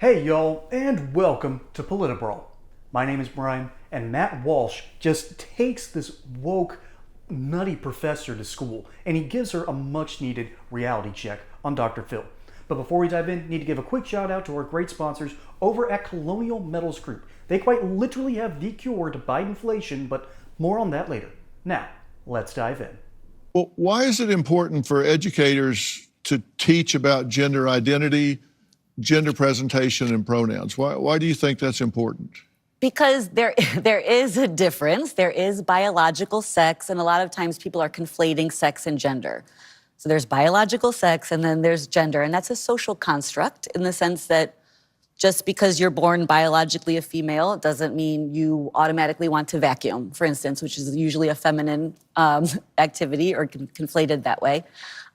Hey y'all, and welcome to PolitiBrawl. My name is Brian, and Matt Walsh just takes this woke, nutty professor to school, and he gives her a much-needed reality check on Dr. Phil. But before we dive in, need to give a quick shout out to our great sponsors over at Colonial Metals Group. They quite literally have the cure to fight inflation, but more on that later. Now, let's dive in. Well, why is it important for educators to teach about gender identity, gender presentation, and pronouns? Why do you think that's important? Because there is a difference. There is biological sex, and a lot of times people are conflating sex and gender. So there's biological sex, and then there's gender, and that's a social construct in the sense that just because you're born biologically a female doesn't mean you automatically want to vacuum, for instance, which is usually a feminine activity or conflated that way.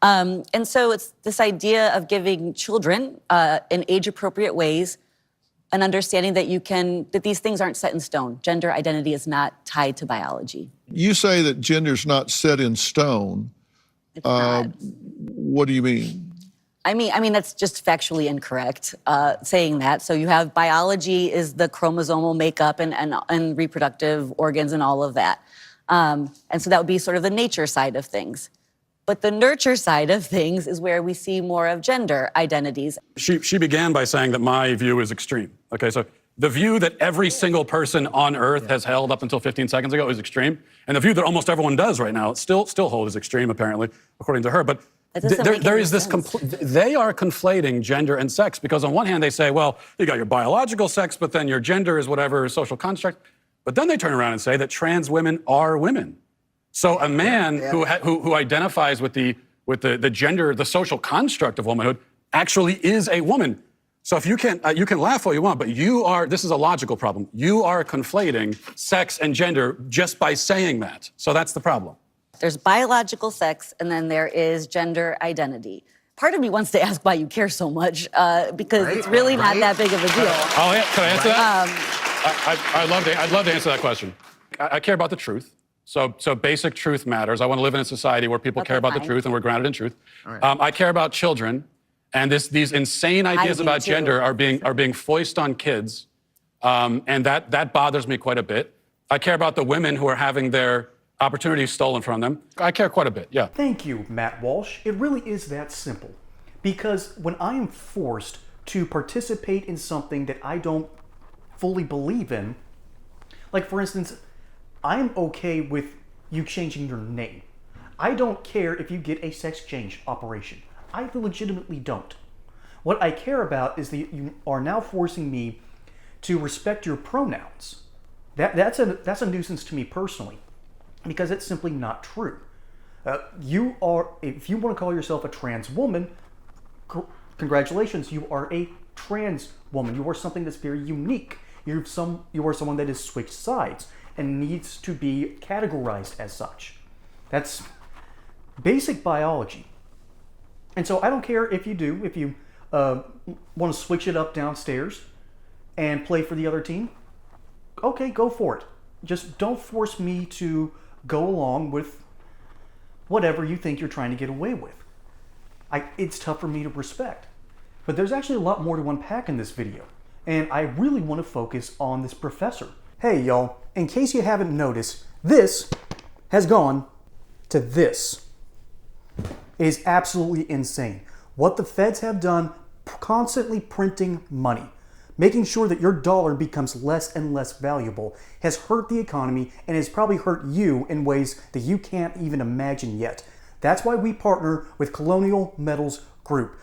And so it's this idea of giving children in age-appropriate ways an understanding that these things aren't set in stone. Gender identity is not tied to biology. You say that gender's not set in stone. It's not. What do you mean? I mean that's just factually incorrect saying that. So you have biology is the chromosomal makeup and reproductive organs and all of that. And so that would be sort of the nature side of things. But the nurture side of things is where we see more of gender identities. She began by saying that my view is extreme. Okay, so the view that every single person on Earth has held up until 15 seconds ago is extreme, and the view that almost everyone does right now still hold is extreme, apparently, according to her. But there is this they are conflating gender and sex, because on one hand they say, well, you got your biological sex, but then your gender is whatever social construct. But then they turn around and say that trans women are women. So a man who identifies with the gender, the social construct of womanhood, actually is a woman. So if you can laugh all you want, but this is a logical problem. You are conflating sex and gender just by saying that. So that's the problem. There's biological sex, and then there is gender identity. Part of me wants to ask why you care so much, because it's really not that big of a deal. Can I answer that? I'd love to answer that question. I care about the truth. So basic truth matters. I want to live in a society where people care about the truth and we're grounded in truth. Right. I care about children, and these insane ideas about gender are being foisted on kids, and that bothers me quite a bit. I care about the women who are having their opportunities stolen from them. I care quite a bit, yeah. Thank you, Matt Walsh. It really is that simple. Because when I am forced to participate in something that I don't fully believe in, like for instance, I'm okay with you changing your name. I don't care if you get a sex change operation. I legitimately don't. What I care about is that you are now forcing me to respect your pronouns. That's a nuisance to me personally, because it's simply not true. If you want to call yourself a trans woman, congratulations, you are a trans woman. You are something that's very unique. You are someone that has switched sides and needs to be categorized as such. That's basic biology. And so I don't care if you want to switch it up downstairs and play for the other team. Okay, go for it. Just don't force me to go along with whatever you think you're trying to get away with. It's tough for me to respect. But there's actually a lot more to unpack in this video, and I really want to focus on this professor. Hey y'all, in case you haven't noticed, this has gone to this. It is absolutely insane. What the feds have done, constantly printing money, making sure that your dollar becomes less and less valuable, has hurt the economy and has probably hurt you in ways that you can't even imagine yet. That's why we partner with Colonial Metals Group.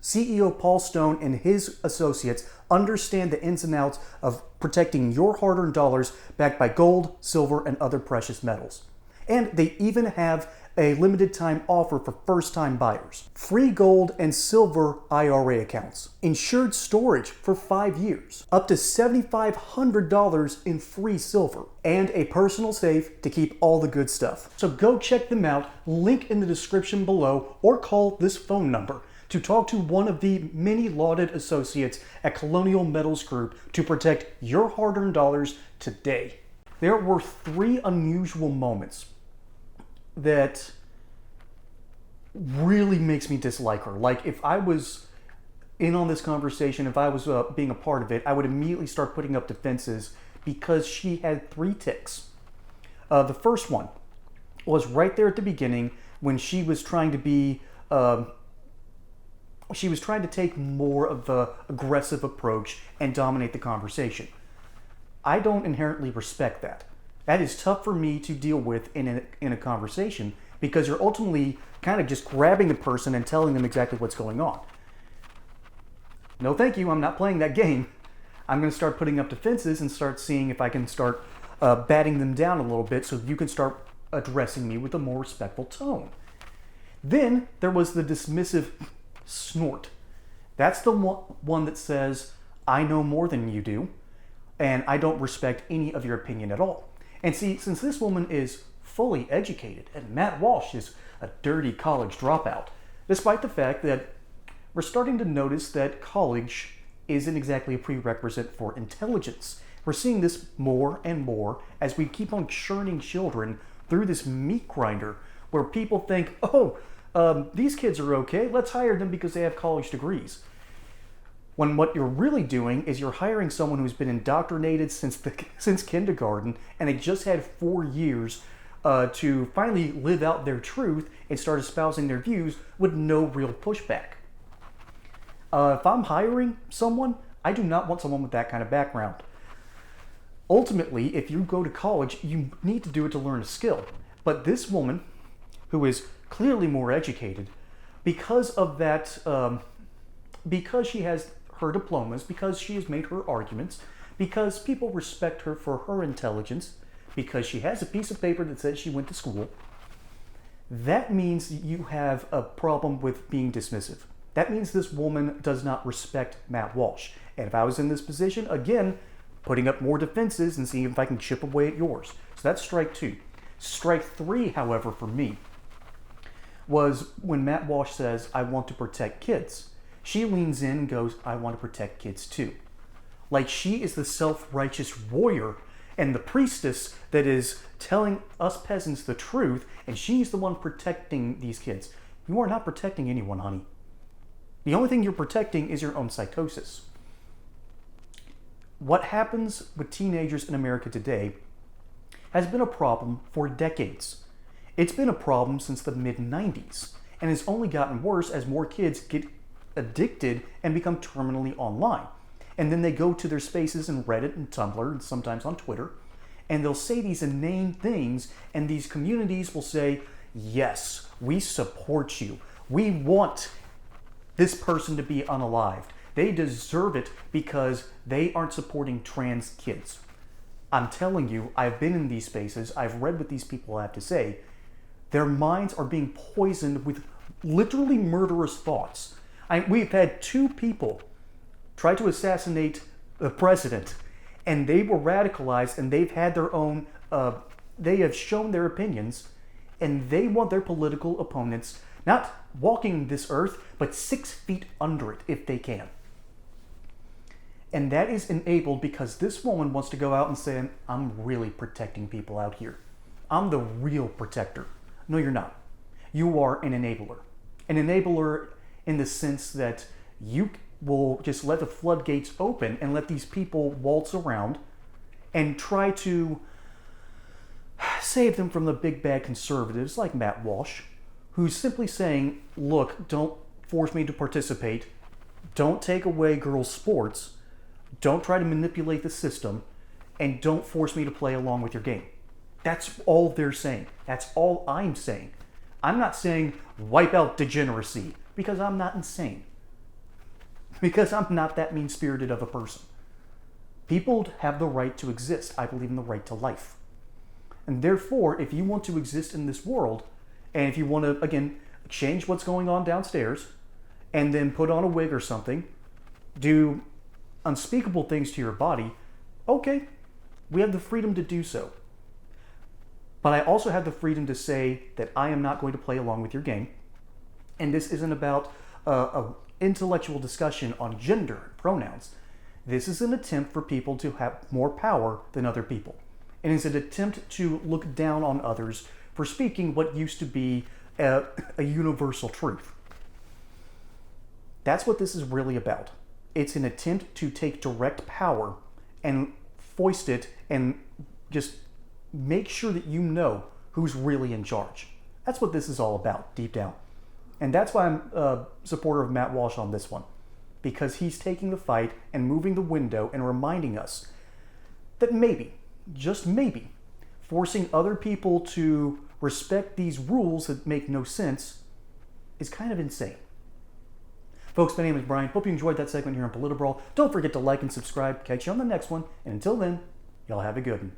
CEO Paul Stone and his associates understand the ins and outs of protecting your hard-earned dollars backed by gold, silver, and other precious metals. And they even have a limited time offer for first-time buyers. Free gold and silver IRA accounts. Insured storage for 5 years. Up to $7,500 in free silver. And a personal safe to keep all the good stuff. So go check them out, link in the description below, or call this phone number to talk to one of the many lauded associates at Colonial Metals Group to protect your hard-earned dollars today. There were 3 unusual moments that really makes me dislike her. Like if I was in on this conversation, if I was being a part of it, I would immediately start putting up defenses because she had 3 ticks. The first one was right there at the beginning when she was trying to be, she was trying to take more of the aggressive approach and dominate the conversation. I don't inherently respect that. That is tough for me to deal with in a conversation because you're ultimately kind of just grabbing the person and telling them exactly what's going on. No, thank you. I'm not playing that game. I'm going to start putting up defenses and start seeing if I can start batting them down a little bit so you can start addressing me with a more respectful tone. Then there was the dismissive snort. That's the one that says, I know more than you do, and I don't respect any of your opinion at all. And see, since this woman is fully educated, and Matt Walsh is a dirty college dropout, despite the fact that we're starting to notice that college isn't exactly a prerequisite for intelligence. We're seeing this more and more as we keep on churning children through this meat grinder where people think, these kids are okay, let's hire them because they have college degrees. When what you're really doing is you're hiring someone who's been indoctrinated since kindergarten and they just had 4 years to finally live out their truth and start espousing their views with no real pushback. If I'm hiring someone, I do not want someone with that kind of background. Ultimately, if you go to college, you need to do it to learn a skill. But this woman, who is clearly more educated, because of that, because she has her diplomas, because she has made her arguments, because people respect her for her intelligence, because she has a piece of paper that says she went to school, that means you have a problem with being dismissive. That means this woman does not respect Matt Walsh. And if I was in this position, again, putting up more defenses and seeing if I can chip away at yours. So that's strike 2. Strike 3, however, for me, was when Matt Walsh says, I want to protect kids. She leans in and goes, I want to protect kids too. Like she is the self-righteous warrior and the priestess that is telling us peasants the truth, and she's the one protecting these kids. You are not protecting anyone, honey. The only thing you're protecting is your own psychosis. What happens with teenagers in America today has been a problem for decades. It's been a problem since the mid-90s, and it's only gotten worse as more kids get addicted and become terminally online. And then they go to their spaces in Reddit and Tumblr and sometimes on Twitter, and they'll say these inane things, and these communities will say, yes, we support you. We want this person to be unalived. They deserve it because they aren't supporting trans kids. I'm telling you, I've been in these spaces, I've read what these people have to say. Their minds are being poisoned with literally murderous thoughts. We've had 2 people try to assassinate the president, and they were radicalized, and they've had their own, they have shown their opinions, and they want their political opponents not walking this earth, but 6 feet under it if they can. And that is enabled because this woman wants to go out and say, I'm really protecting people out here. I'm the real protector. No, you're not. You are an enabler. An enabler in the sense that you will just let the floodgates open and let these people waltz around and try to save them from the big bad conservatives like Matt Walsh, who's simply saying, look, don't force me to participate. Don't take away girls' sports. Don't try to manipulate the system. And don't force me to play along with your game. That's all they're saying. That's all I'm saying. I'm not saying wipe out degeneracy because I'm not insane. Because I'm not that mean-spirited of a person. People have the right to exist. I believe in the right to life. And therefore, if you want to exist in this world, and if you want to, again, change what's going on downstairs, and then put on a wig or something, do unspeakable things to your body, okay, we have the freedom to do so. But I also have the freedom to say that I am not going to play along with your game. And this isn't about an intellectual discussion on gender and pronouns. This is an attempt for people to have more power than other people. And it's an attempt to look down on others for speaking what used to be a universal truth. That's what this is really about. It's an attempt to take direct power and foist it and just make sure that you know who's really in charge. That's what this is all about, deep down. And that's why I'm a supporter of Matt Walsh on this one, because he's taking the fight and moving the window and reminding us that maybe, just maybe, forcing other people to respect these rules that make no sense is kind of insane. Folks, my name is Brian. Hope you enjoyed that segment here on PolitiBrawl. Don't forget to like and subscribe. Catch you on the next one. And until then, y'all have a good one.